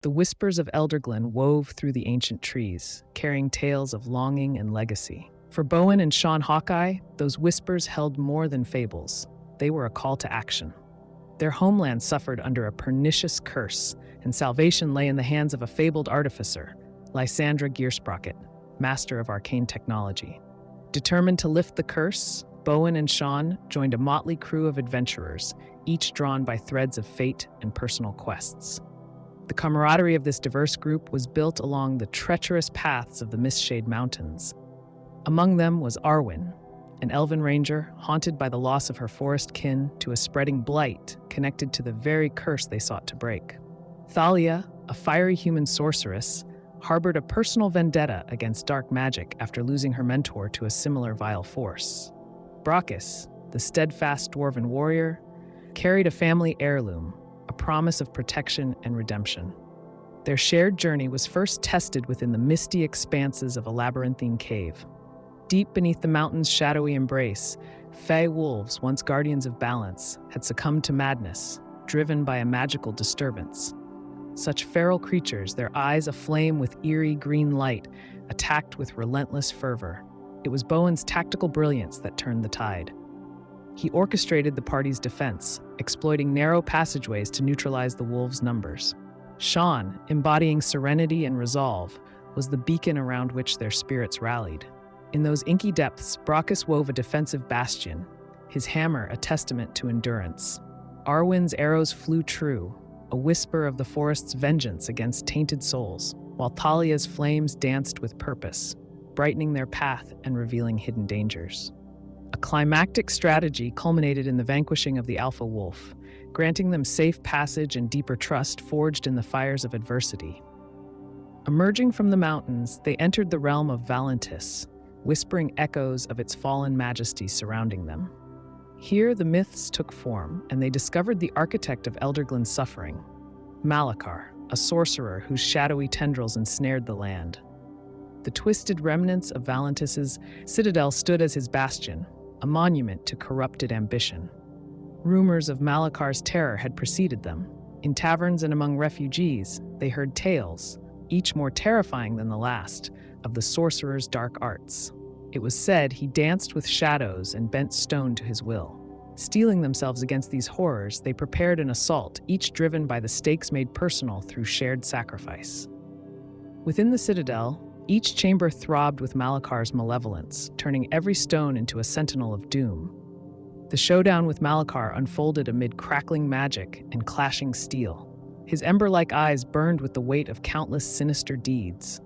The whispers of Elderglen wove through the ancient trees, carrying tales of longing and legacy. For Bowen and Sean Hawkeye, those whispers held more than fables. They were a call to action. Their homeland suffered under a pernicious curse, and salvation lay in the hands of a fabled artificer, Lysandra Gearsprocket, master of arcane technology. Determined to lift the curse, Bowen and Sean joined a motley crew of adventurers, each drawn by threads of fate and personal quests. The camaraderie of this diverse group was built along the treacherous paths of the Mistshade Mountains. Among them was Arwen, an elven ranger haunted by the loss of her forest kin to a spreading blight connected to the very curse they sought to break. Thalia, a fiery human sorceress, harbored a personal vendetta against dark magic after losing her mentor to a similar vile force. Brachus, the steadfast dwarven warrior, carried a family heirloom, a promise of protection and redemption. Their shared journey was first tested within the misty expanses of a labyrinthine cave. Deep beneath the mountain's shadowy embrace, fey wolves, once guardians of balance, had succumbed to madness, driven by a magical disturbance. Such feral creatures, their eyes aflame with eerie green light, attacked with relentless fervor. It was Bowen's tactical brilliance that turned the tide. He orchestrated the party's defense, exploiting narrow passageways to neutralize the wolves' numbers. Sean, embodying serenity and resolve, was the beacon around which their spirits rallied. In those inky depths, Brachus wove a defensive bastion, his hammer a testament to endurance. Arwen's arrows flew true, a whisper of the forest's vengeance against tainted souls, while Thalia's flames danced with purpose, brightening their path and revealing hidden dangers. A climactic strategy culminated in the vanquishing of the Alpha Wolf, granting them safe passage and deeper trust forged in the fires of adversity. Emerging from the mountains, they entered the realm of Valentis, whispering echoes of its fallen majesty surrounding them. Here, the myths took form, and they discovered the architect of Elderglen's suffering, Malakar, a sorcerer whose shadowy tendrils ensnared the land. The twisted remnants of Valentis's citadel stood as his bastion, a monument to corrupted ambition. Rumors of Malakar's terror had preceded them. In taverns and among refugees, they heard tales, each more terrifying than the last, of the sorcerer's dark arts. It was said he danced with shadows and bent stone to his will. Steeling themselves against these horrors, they prepared an assault, each driven by the stakes made personal through shared sacrifice. Within the citadel, each chamber throbbed with Malakar's malevolence, turning every stone into a sentinel of doom. The showdown with Malakar unfolded amid crackling magic and clashing steel. His ember-like eyes burned with the weight of countless sinister deeds.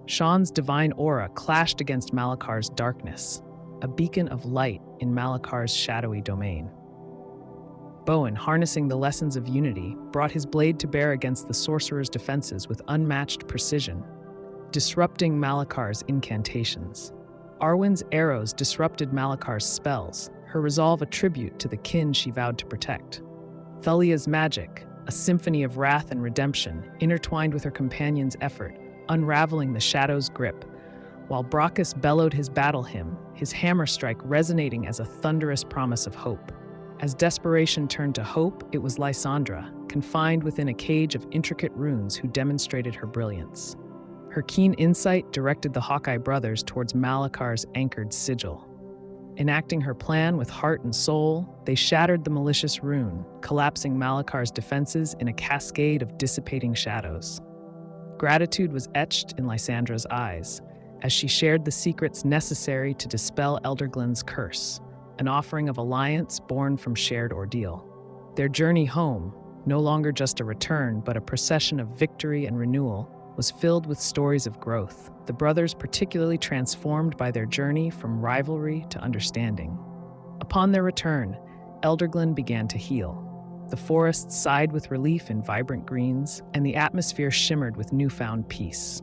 Sean's divine aura clashed against Malakar's darkness, a beacon of light in Malakar's shadowy domain. Bowen, harnessing the lessons of unity, brought his blade to bear against the sorcerer's defenses with unmatched precision, disrupting Malakar's incantations. Arwen's arrows disrupted Malakar's spells, her resolve a tribute to the kin she vowed to protect. Thalia's magic, a symphony of wrath and redemption, intertwined with her companion's effort, unraveling the shadow's grip, while Brachus bellowed his battle hymn, his hammer strike resonating as a thunderous promise of hope. As desperation turned to hope, it was Lysandra, confined within a cage of intricate runes, who demonstrated her brilliance. Her keen insight directed the Hawkeye Brothers towards Malakar's anchored sigil. Enacting her plan with heart and soul, they shattered the malicious rune, collapsing Malakar's defenses in a cascade of dissipating shadows. Gratitude was etched in Lysandra's eyes, as she shared the secrets necessary to dispel Elderglen's curse, an offering of alliance born from shared ordeal. Their journey home, no longer just a return but a procession of victory and renewal, was filled with stories of growth, the brothers particularly transformed by their journey from rivalry to understanding. Upon their return, Elderglen began to heal. The forest sighed with relief in vibrant greens, and the atmosphere shimmered with newfound peace.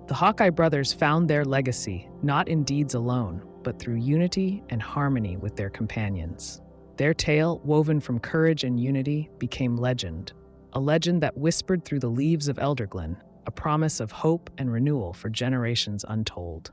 The Hawkeye brothers found their legacy not in deeds alone, but through unity and harmony with their companions. Their tale, woven from courage and unity, became legend, a legend that whispered through the leaves of Elderglen, a promise of hope and renewal for generations untold.